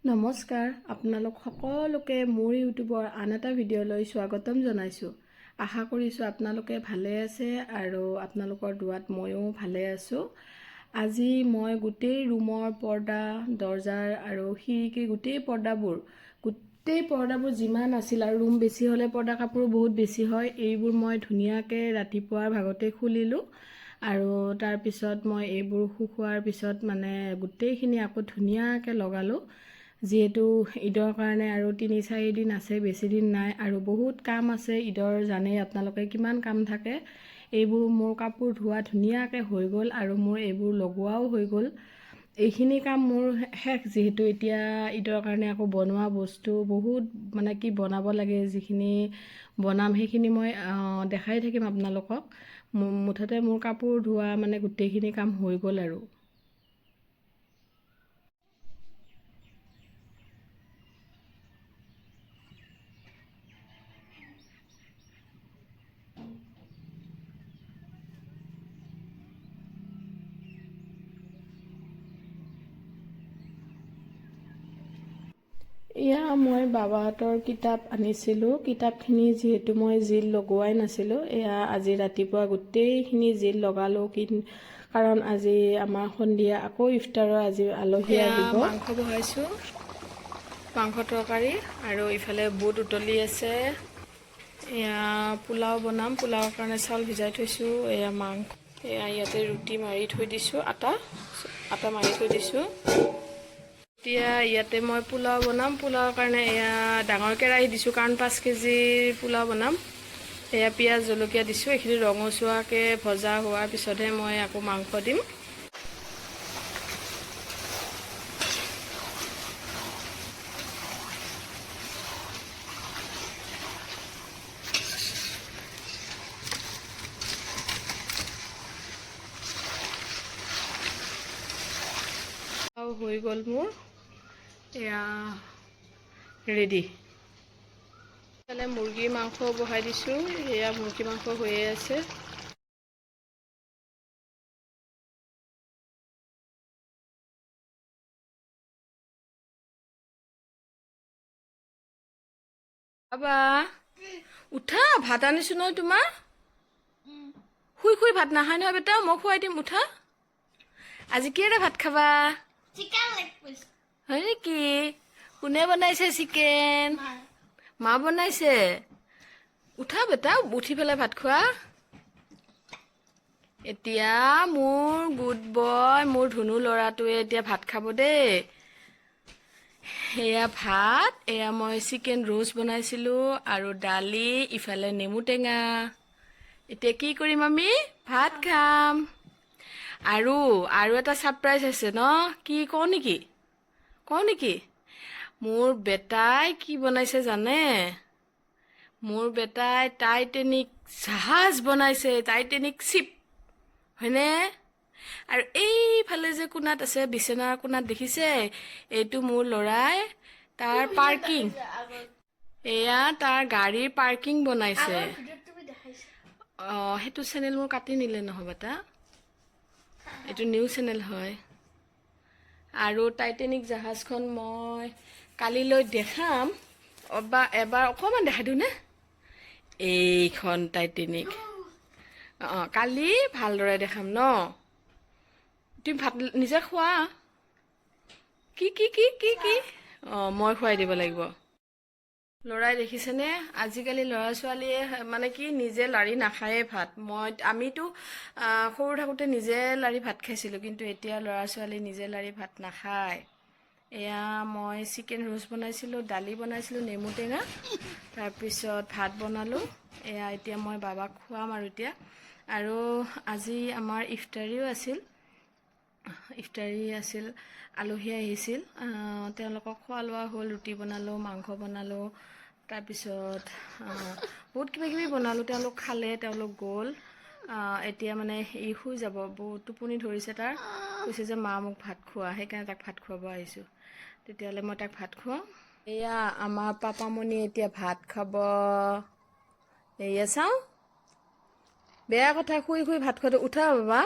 নমস্কাৰ, আপোনালোক সকলোকে মোৰ ইউটিউবৰ আন এটা ভিডিঅ'লৈ স্বাগতম জনাইছোঁ। আশা কৰিছোঁ আপোনালোকে ভালে আছে আৰু আপোনালোকৰ দুৱাত ময়ো ভালে আছোঁ। আজি মই গোটেই ৰুমৰ পৰ্দা, দৰ্জাৰ আৰু খিৰিকীৰ গোটেই পৰ্দাবোৰ যিমান আছিল, আৰু ৰুম বেছি হ'লে পৰ্দা কাপোৰো বহুত বেছি হয়, এইবোৰ মই ধুনীয়াকৈ ৰাতিপুৱাৰ ভাগতে খুলিলোঁ আৰু তাৰপিছত মই এইবোৰ শুকোৱাৰ পিছত গোটেইখিনি আকৌ ধুনীয়াকৈ লগালোঁ। যিহেতু ঈদৰ কাৰণে আৰু ৩-৪ দিন আছে, বেছি দিন নাই আৰু বহুত কাম আছে। ঈদৰ জানেই আপোনালোকে কিমান কাম থাকে। এইবোৰ মোৰ কাপোৰ ধোৱা ধুনীয়াকৈ হৈ গ'ল আৰু মোৰ এইবোৰ লগোৱাও হৈ গ'ল। এইখিনি কাম মোৰ শেষ। যিহেতু এতিয়া ঈদৰ কাৰণে আকৌ বনোৱা বস্তু বহুত বনাব লাগে। যিখিনি বনাম সেইখিনি মই দেখাই থাকিম আপোনালোকক। মুঠতে মোৰ কাপোৰ ধোৱা গোটেইখিনি কাম হৈ গ'ল আৰু। এয়া মই বাবাহঁতৰ কিতাপ আনিছিলোঁ। কিতাপখিনি যিহেতু মই জিল লগোৱাই নাছিলোঁ, এয়া আজি ৰাতিপুৱা গোটেইখিনি জিল লগালোঁ। কাৰণ আজি আমাৰ সন্ধিয়া আকৌ ইফতাৰৰ আজি আলহী আহিব। মাংস বহাইছোঁ, মাংস তৰকাৰী, আৰু ইফালে বুট উতলি আছে। এয়া পোলাও বনাম, পোলাওৰ কাৰণে চাউল ভিজাই থৈছোঁ। এয়া মাংস, এয়া ইয়াতে ৰুটি মাৰি থৈ দিছোঁ, আটা মাৰি থৈ দিছোঁ। এতিয়া ইয়াতে মই পোলাও বনাম। পোলাওৰ কাৰণে এয়া ডাঙৰ কেৰাহী দিছোঁ, কাৰণ 5 কেজিৰ পোলাও বনাম। এয়া পিঁয়াজ জলকীয়া দিছোঁ। এইখিনি ৰঙচুৱাকৈ ভজা হোৱাৰ পিছতহে মই আকৌ মাংস দিম। হৈ গ'ল মোৰ, এয়া ৰেডি। ইফালে মুৰ্গীৰ মাংস বহাই দিছোঁ। এয়া মুৰ্গী মাংস হৈয়ে আছে। বাবা উঠা, ভাত আনিছোঁ নহয় তোমাৰ। শুই শুই ভাত নাখায় নহয় বেটা, মই খুৱাই দিম, উঠা। আজি কিহেৰে ভাত খাবা? হয় নেকি? কোনে বনাইছে চিকেন? মা বনাইছে। উঠা বেটা, উঠি পেলাই ভাত খোৱা। এতিয়া মোৰ গুড বয়, মোৰ ধুনু ল'ৰাটোৱে এতিয়া ভাত খাব দেই। এয়া ভাত, এয়া মই চিকেন ৰোষ্ট বনাইছিলোঁ আৰু দালি, ইফালে নেমু টেঙা। এতিয়া কি কৰিম আমি? ভাত খাম। আৰু এটা ছাৰপ্ৰাইজ আছে ন? কি কওঁ নেকি? মোৰ বেটাই কি বনাইছে জানে? মোৰ বেটাই টাইটেনিক জাহাজ বনাইছে, টাইটেনিক শ্বিপ, হয়নে? আৰু এইফালে যে কোণাত আছে, বিচনাৰ কোণাত দেখিছে? এইটো মোৰ ল'ৰাই তাৰ পাৰ্কিং, এয়া তাৰ গাড়ীৰ পাৰ্কিং বনাইছে। সেইটো চেনেল মোৰ কাটি নিলে নহয় বেটা, এইটো নিউ চেনেল হয়। আৰু টাইটেনিক জাহাজখন মই কালিলৈ দেখাম, এবাৰ অকণমান দেখাই দিওঁ নে? এইখন টাইটেনিক। কালি ভালদৰে দেখাম ন? তুমি ভাত নিজে খোৱা। কি মই খুৱাই দিব লাগিব। ল'ৰাই দেখিছেনে? আজিকালি ল'ৰা ছোৱালীয়ে নিজে লাৰি নাখায়ে ভাত। আমিতো সৰু থাকোঁতে নিজে লাৰি ভাত খাইছিলোঁ, কিন্তু এতিয়া ল'ৰা ছোৱালী নিজে লাৰি ভাত নাখায়। এয়া মই চিকেন ৰোষ্ট বনাইছিলোঁ, দালি বনাইছিলোঁ, নেমু টেঙা, তাৰপিছত ভাত বনালোঁ। এয়া এতিয়া মই বাবাক খুৱাম আৰু এতিয়া। আৰু আজি আমাৰ ইফতাৰীও আছিল। আলহী আহিছিল, তেওঁলোকক খোৱা লোৱা হ'ল। ৰুটি বনালোঁ, মাংস বনালোঁ, তাৰপিছত বহুত কিবাকিবি বনালোঁ। তেওঁলোক খালে, তেওঁলোক গ'ল। এতিয়া ই শুই যাব, বহুত টোপনি ধৰিছে তাৰ। কৈছে যে মা মোক ভাত খোৱা, সেইকাৰণে তাক ভাত খুৱাব আহিছোঁ। তেতিয়াহ'লে মই তাক ভাত খুৱাওঁ। এয়া আমাৰ পাপামণি এতিয়া ভাত খাব। এয়া চাওঁ, বেয়া কথা শুই শুই ভাত খোৱাটো। উঠা বাবা।